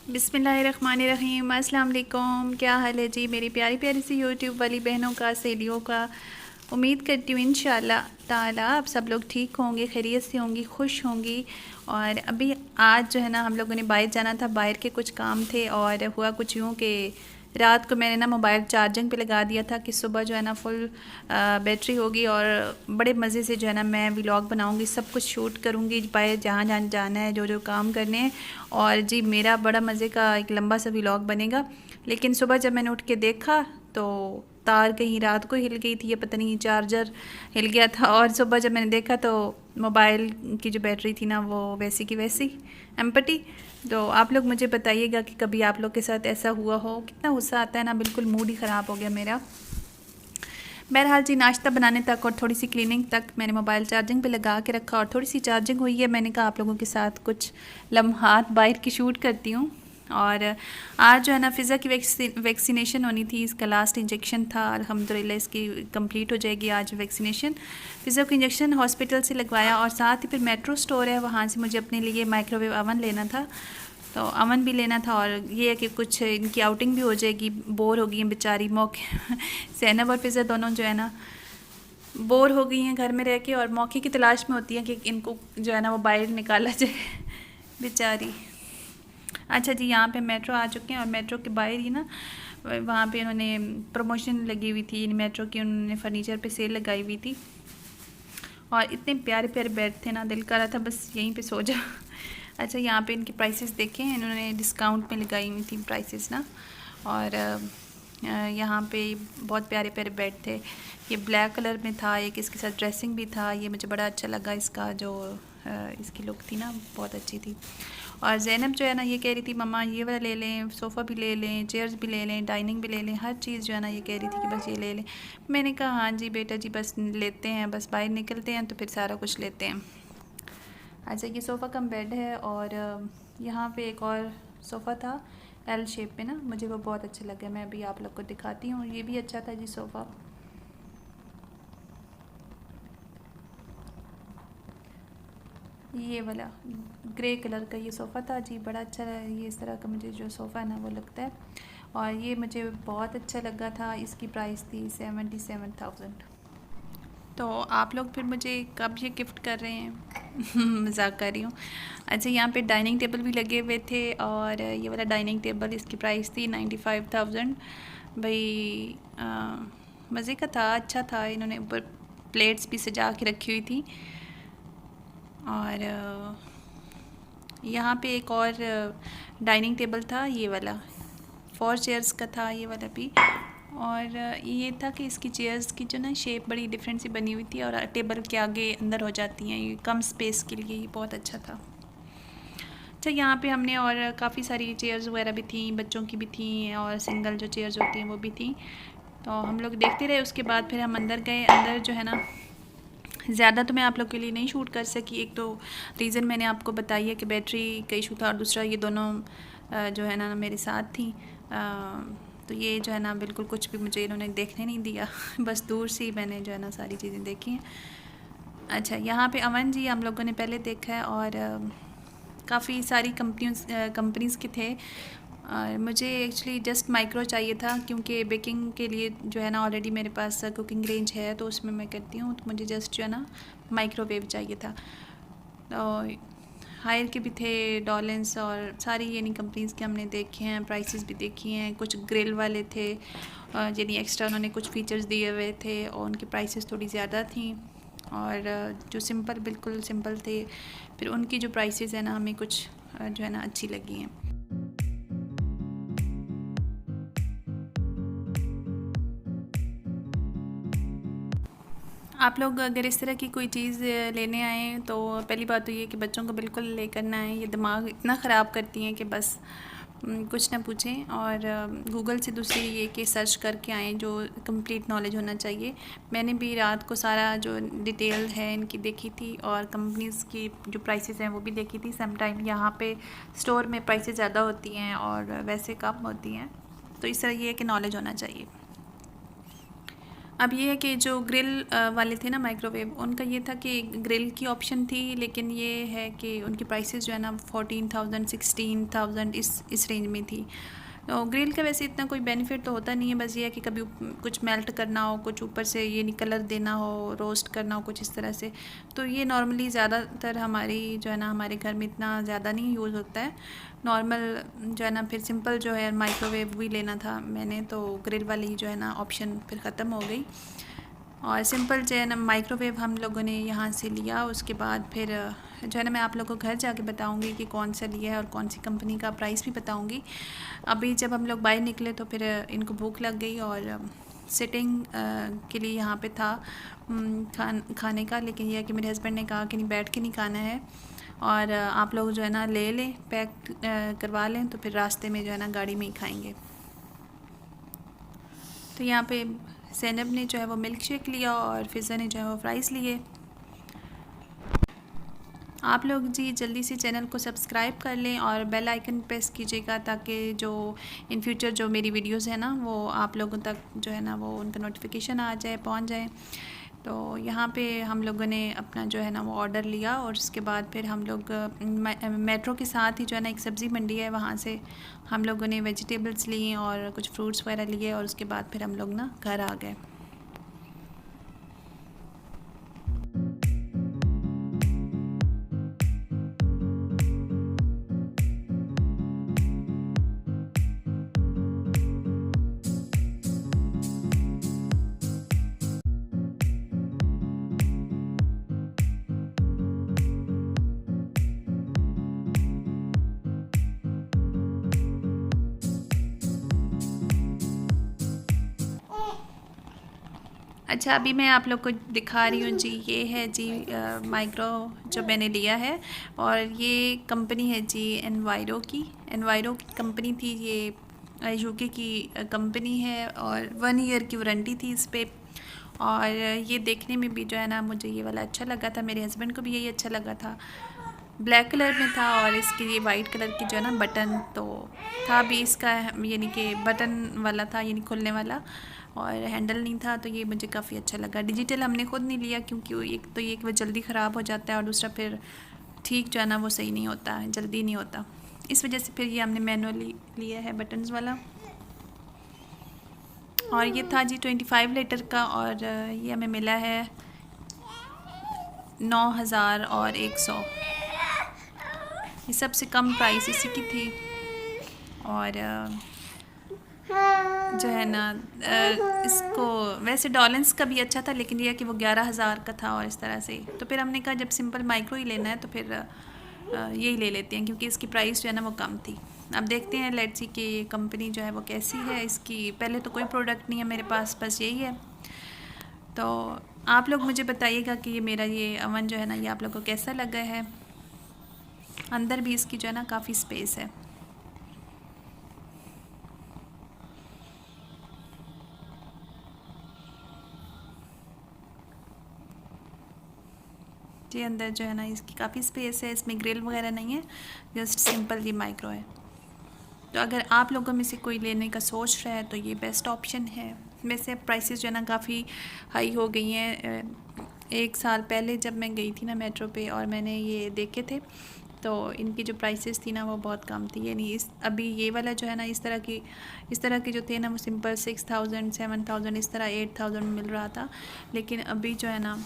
बिस्मिल्लाहिर्रहमानिर्रहीम। अस्सलाम वालेकुम। क्या हाल है जी मेरी प्यारी प्यारी सी यूट्यूब वाली बहनों का, सहेलियों का। उम्मीद करती हूँ इंशाअल्लाह ताला आप सब लोग ठीक होंगे, खैरियत से होंगी, खुश होंगी। और अभी आज जो है ना हम लोगों ने बाहर जाना था, बाहर के कुछ काम थे और हुआ कुछ यूँ कि रात को मैंने ना मोबाइल चार्जिंग पे लगा दिया था कि सुबह जो है ना फुल बैटरी होगी और बड़े मज़े से जो है ना मैं व्लॉग बनाऊंगी, सब कुछ शूट करूंगी, बाहर जहाँ जहाँ जाना है, जो जो काम करने हैं। और जी मेरा बड़ा मज़े का एक लंबा सा व्लॉग बनेगा। लेकिन सुबह जब मैंने उठ के देखा तो तार कहीं रात को हिल गई थी, या पता नहीं चार्जर हिल गया था। और सुबह जब मैंने देखा तो मोबाइल की जो बैटरी थी ना वो वैसी की वैसी एम्पटी। तो आप लोग मुझे बताइएगा कि कभी आप लोग के साथ ऐसा हुआ हो। कितना गुस्सा आता है ना, बिल्कुल मूड ही ख़राब हो गया मेरा। बहरहाल जी नाश्ता बनाने तक और थोड़ी सी क्लीनिंग तक मैंने मोबाइल चार्जिंग पे लगा के रखा और थोड़ी सी चार्जिंग हुई है। मैंने कहा आप लोगों के साथ कुछ लम्हात बाहर की शूट करती हूँ। और आज जो है ना फ़िज़ा की वैक्सीनेशन होनी थी, इसका लास्ट इंजेक्शन था। अल्हम्दुलिल्लाह इसकी कंप्लीट हो जाएगी आज वैक्सीनेशन। फ़िज़ा को इंजेक्शन हॉस्पिटल से लगवाया और साथ ही फिर मेट्रो स्टोर है, वहाँ से मुझे अपने लिए माइक्रोवेव अवन लेना था। तो अवन भी लेना था और ये है कि कुछ इनकी आउटिंग भी हो जाएगी। बोर हो गई हैं बेचारी मौके ज़ैनब और फ़िज़ा दोनों जो है ना बोर हो गई हैं घर में रह के और मौके की तलाश में होती हैं कि इनको जो है ना वो बाहर निकाला जाए बेचारी। अच्छा जी, यहाँ पे मेट्रो आ चुके हैं और मेट्रो के बाहर ही ना वहाँ पे उन्होंने प्रमोशन लगी हुई थी मेट्रो की, उन्होंने फर्नीचर पे सेल लगाई हुई थी और इतने प्यारे प्यारे बेड थे ना, दिल कर रहा था बस यहीं पे सो जा। अच्छा, यहाँ पे इनकी प्राइसेस देखें, इन्होंने डिस्काउंट में लगाई हुई थी प्राइसेस ना। और यहाँ पे बहुत प्यारे प्यारे बेड थे। ये ब्लैक कलर में था, एक इसके साथ ड्रेसिंग भी था। ये मुझे बड़ा अच्छा लगा, इसका जो इसकी लुक थी ना बहुत अच्छी थी। और ज़ैनब जो है ना ये कह रही थी मम्मा ये वाला ले लें, सोफ़ा भी ले लें, चेयर्स भी ले लें, डाइनिंग भी ले लें, हर चीज़ जो है ना ये कह रही थी कि बस ये ले लें। मैंने कहा हाँ जी बेटा जी बस लेते हैं, बस बाहर निकलते हैं तो फिर सारा कुछ लेते हैं। अच्छा, ये सोफ़ा कम बेड है और यहाँ पे एक और सोफ़ा था एल शेप में ना, मुझे वो बहुत अच्छा लगा। मैं अभी आप लोग को दिखाती हूँ। ये भी अच्छा था जी सोफ़ा। ये वाला ग्रे कलर का ये सोफ़ा था जी, बड़ा अच्छा ये इस तरह का मुझे जो सोफ़ा है ना वो लगता है और ये मुझे बहुत अच्छा लगा था। इसकी प्राइस थी 77,000। तो आप लोग फिर मुझे कब ये गिफ्ट कर रहे हैं? मजाक कर रही हूँ। अच्छा, यहाँ पे डाइनिंग टेबल भी लगे हुए थे और ये वाला डाइनिंग टेबल इसकी प्राइस थी 95,000। भाई मज़े का था, अच्छा था। इन्होंने ऊपर प्लेट्स भी सजा के रखी हुई थी। और यहाँ पे एक और डाइनिंग टेबल था, ये वाला 4 चेयर्स का था ये वाला भी। और ये था कि इसकी चेयर्स की जो ना शेप बड़ी डिफरेंट सी बनी हुई थी और टेबल के आगे अंदर हो जाती हैं, ये कम स्पेस के लिए ये बहुत अच्छा था। अच्छा, यहाँ पे हमने और काफ़ी सारी चेयर्स वगैरह भी थी, बच्चों की भी थी और सिंगल जो चेयर्स होती हैं वो भी थी। तो हम लोग देखते रहे, उसके बाद फिर हम अंदर गए। अंदर जो है ना ज़्यादा तो मैं आप लोग के लिए नहीं शूट कर सकी। एक तो रीज़न मैंने आपको बताई है कि बैटरी का इशू था और दूसरा ये दोनों जो है ना मेरे साथ थी। तो ये जो है ना बिल्कुल कुछ भी मुझे इन्होंने देखने नहीं दिया बस दूर से ही मैंने जो है ना सारी चीज़ें देखी हैं। अच्छा, यहाँ पे अमन जी हम लोगों ने पहले देखा है और काफ़ी सारी कंपनीज़ के थे। और मुझे एक्चुअली जस्ट माइक्रो चाहिए था क्योंकि बेकिंग के लिए जो है ना ऑलरेडी मेरे पास कुकिंग रेंज है तो उसमें मैं करती हूँ, तो मुझे जस्ट जो है ना माइक्रोवेव चाहिए था। तो हायर के भी थे, डॉलेंस और सारी यानी कंपनीज़ के हमने देखे हैं, प्राइसेस भी देखी हैं। कुछ ग्रिल वाले थे यानी एक्स्ट्रा उन्होंने कुछ फ़ीचर्स दिए हुए थे और उनकी प्राइसेस थोड़ी ज़्यादा थी। और जो सिंपल बिल्कुल सिंपल थे फिर उनकी जो प्राइसेस है ना हमें कुछ जो है ना अच्छी लगी हैं। आप लोग अगर इस तरह की कोई चीज़ लेने आएँ तो पहली बात तो ये कि बच्चों को बिल्कुल लेकर ना आएँ, ये दिमाग इतना ख़राब करती हैं कि बस कुछ ना पूछें। और गूगल से दूसरी ये कि सर्च करके आएँ, जो कंप्लीट नॉलेज होना चाहिए। मैंने भी रात को सारा जो डिटेल है इनकी देखी थी और कंपनीज़ की जो प्राइसेस हैं वो भी देखी थी। सम टाइम यहाँ पे स्टोर में प्राइसेस ज़्यादा होती हैं और वैसे कम होती हैं, तो इस तरह ये है कि नॉलेज होना चाहिए। अब ये है कि जो ग्रिल वाले थे ना माइक्रोवेव, उनका ये था कि ग्रिल की ऑप्शन थी, लेकिन ये है कि उनकी प्राइसेस जो है ना 14,000 16,000 इस रेंज में थी। तो ग्रिल का वैसे इतना कोई बेनिफिट तो होता नहीं है, बस ये है कि कभी कुछ मेल्ट करना हो, कुछ ऊपर से ये नहीं कलर देना हो, रोस्ट करना हो कुछ इस तरह से, तो ये नॉर्मली ज़्यादातर हमारी जो है ना हमारे घर में इतना ज़्यादा नहीं यूज़ होता है। नॉर्मल जो है ना फिर सिंपल जो है माइक्रोवेव भी लेना था मैंने, तो ग्रिल वाली जो है ना ऑप्शन फिर ख़त्म हो गई और सिंपल जो है ना माइक्रोवेव हम लोगों ने यहाँ से लिया। उसके बाद फिर जो है ना मैं आप लोगों को घर जाके बताऊँगी कि कौन सा लिया है और कौन सी कंपनी का, प्राइस भी बताऊँगी। अभी जब हम लोग बाहर निकले तो फिर इनको भूख लग गई और सिटिंग के लिए यहाँ पे था खाने का, लेकिन यह है कि मेरे हस्बैंड ने कहा कि नहीं बैठ के नहीं खाना है और आप लोग जो है ना ले लें, पैक करवा लें, तो फिर रास्ते में जो है ना गाड़ी में ही खाएंगे। तो यहाँ पे ज़ैनब ने जो है वो मिल्क शेक लिया और फ़िज़ा ने जो है वो फ्राइज़ लिए। आप लोग जी जल्दी से चैनल को सब्सक्राइब कर लें और बेल आइकन प्रेस कीजिएगा, ताकि जो इन फ्यूचर जो मेरी वीडियोस है ना वो आप लोगों तक जो है ना वो उनका नोटिफिकेशन आ जाए, पहुंच जाए। तो यहाँ पे हम लोगों ने अपना जो है ना वो ऑर्डर लिया और उसके बाद फिर हम लोग मेट्रो के साथ ही जो है ना एक सब्ज़ी मंडी है, वहाँ से हम लोगों ने वेजिटेबल्स लिए और कुछ फ्रूट्स वगैरह लिए और उसके बाद फिर हम लोग ना घर आ गए। अच्छा, अभी मैं आप लोग को दिखा रही हूँ जी, ये है जी माइक्रो जो मैंने लिया है और ये कंपनी है जी एनवायरो की कंपनी थी। ये यूके की कंपनी है और 1 ईयर की वारंटी थी इस पर। और ये देखने में भी जो है ना मुझे ये वाला अच्छा लगा था, मेरे हस्बैंड को भी यही अच्छा लगा था। ब्लैक कलर में था और इसकी ये वाइट कलर की जो है ना बटन तो था भी इसका, यानी कि बटन वाला था, यानी खुलने वाला, और हैंडल नहीं था। तो ये मुझे काफ़ी अच्छा लगा। डिजिटल हमने खुद नहीं लिया क्योंकि एक तो ये कि वो जल्दी ख़राब हो जाता है और दूसरा फिर ठीक जो है ना वो सही नहीं होता है, जल्दी नहीं होता, इस वजह से फिर ये हमने मैनुअली लिया है बटन्स वाला। और ये था जी 25 लीटर का और ये हमें मिला है 9,100। ये सबसे कम प्राइस इसी की थी। और जो है ना इसको वैसे डॉलेंस का भी अच्छा था, लेकिन यह कि वो 11,000 का था और इस तरह से। तो फिर हमने कहा जब सिंपल माइक्रो ही लेना है तो फिर यही ले लेते हैं, क्योंकि इसकी प्राइस जो है ना वो कम थी। अब देखते हैं लेट्स सी कि ये कंपनी जो है वो कैसी है। इसकी पहले तो कोई प्रोडक्ट नहीं है मेरे पास, बस यही है। तो आप लोग मुझे बताइएगा कि ये मेरा ये अवन जो है ना ये आप लोग को कैसा लगा है। अंदर भी इसकी जो है ना काफ़ी स्पेस है। ये अंदर जो है ना इसकी काफ़ी स्पेस है, इसमें ग्रिल वगैरह नहीं है, जस्ट सिंपल ये माइक्रो है। तो अगर आप लोगों में से कोई लेने का सोच रहा है तो ये बेस्ट ऑप्शन है। वैसे प्राइसेस जो है ना काफ़ी हाई हो गई हैं। 1 साल पहले जब मैं गई थी ना मेट्रो पे और मैंने ये देखे थे तो इनकी जो प्राइसेस थी ना वो बहुत कम थी। यानी इस अभी ये वाला जो है ना इस तरह के जो थे ना वो सिंपल 6,000 7,000 इस तरह 8,000 में मिल रहा था। लेकिन अभी जो है ना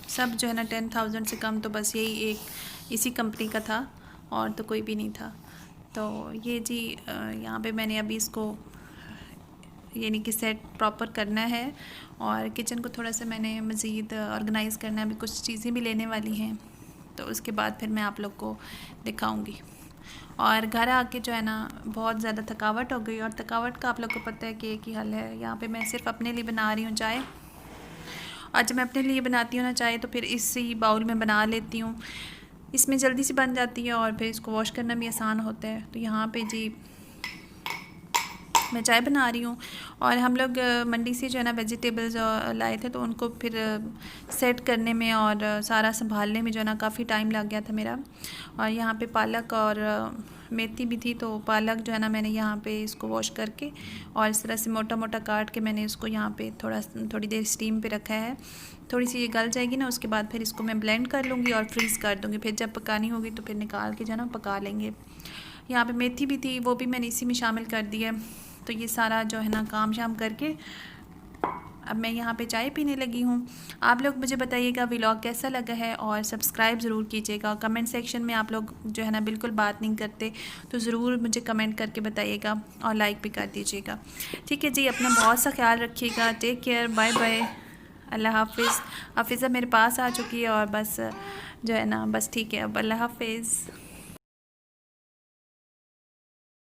सब जो है ना 10,000 से कम तो बस यही एक इसी कंपनी का था और तो कोई भी नहीं था। तो ये जी यहाँ पे मैंने अभी इसको यानी कि सेट प्रॉपर करना है और किचन को थोड़ा सा मैंने मज़ीद ऑर्गेनाइज़ करना है। अभी कुछ चीज़ें भी लेने वाली हैं तो उसके बाद फिर मैं आप लोग को दिखाऊंगी। और घर आके जो है ना बहुत ज़्यादा थकावट हो गई और थकावट का आप लोग को पता है कि एक ही हल है। यहाँ पे मैं सिर्फ अपने लिए बना रही हूँ चाय, और जब मैं अपने लिए बनाती हूँ ना चाय तो फिर इसी बाउल में बना लेती हूँ, इसमें जल्दी से बन जाती है और फिर इसको वॉश करना भी आसान होता है। तो यहाँ पे जी मैं चाय बना रही हूँ। और हम लोग मंडी से जो है ना वेजिटेबल्स लाए थे, तो उनको फिर सेट करने में और सारा संभालने में जो है ना काफ़ी टाइम लग गया था मेरा। और यहाँ पे पालक और मेथी भी थी, तो पालक जो है ना मैंने यहाँ पे इसको वॉश करके और इस तरह से मोटा मोटा काट के मैंने इसको यहाँ पे थोड़ी देर स्टीम पे रखा है। थोड़ी सी ये गल जाएगी ना, उसके बाद फिर इसको मैं ब्लेंड कर लूँगी और फ्रीज़ कर दूँगी। फिर जब पकानी होगी तो फिर निकाल के जो है ना पका लेंगे। यहाँ पे मेथी भी थी, वो भी मैंने इसी में शामिल कर दी है। तो ये सारा जो है ना काम शाम करके अब मैं यहाँ पे चाय पीने लगी हूँ। आप लोग मुझे बताइएगा व्लॉग कैसा लगा है, और सब्सक्राइब ज़रूर कीजिएगा। कमेंट सेक्शन में आप लोग जो है ना बिल्कुल बात नहीं करते, तो ज़रूर मुझे कमेंट करके बताइएगा और लाइक भी कर दीजिएगा। ठीक है जी, अपना बहुत सा ख्याल रखिएगा। टेक केयर, बाय बाय, अल्लाह हाफिज़। हाफिज़ा मेरे पास आ चुकी है और बस जो है ना बस ठीक है, अब अल्लाह हाफिज़।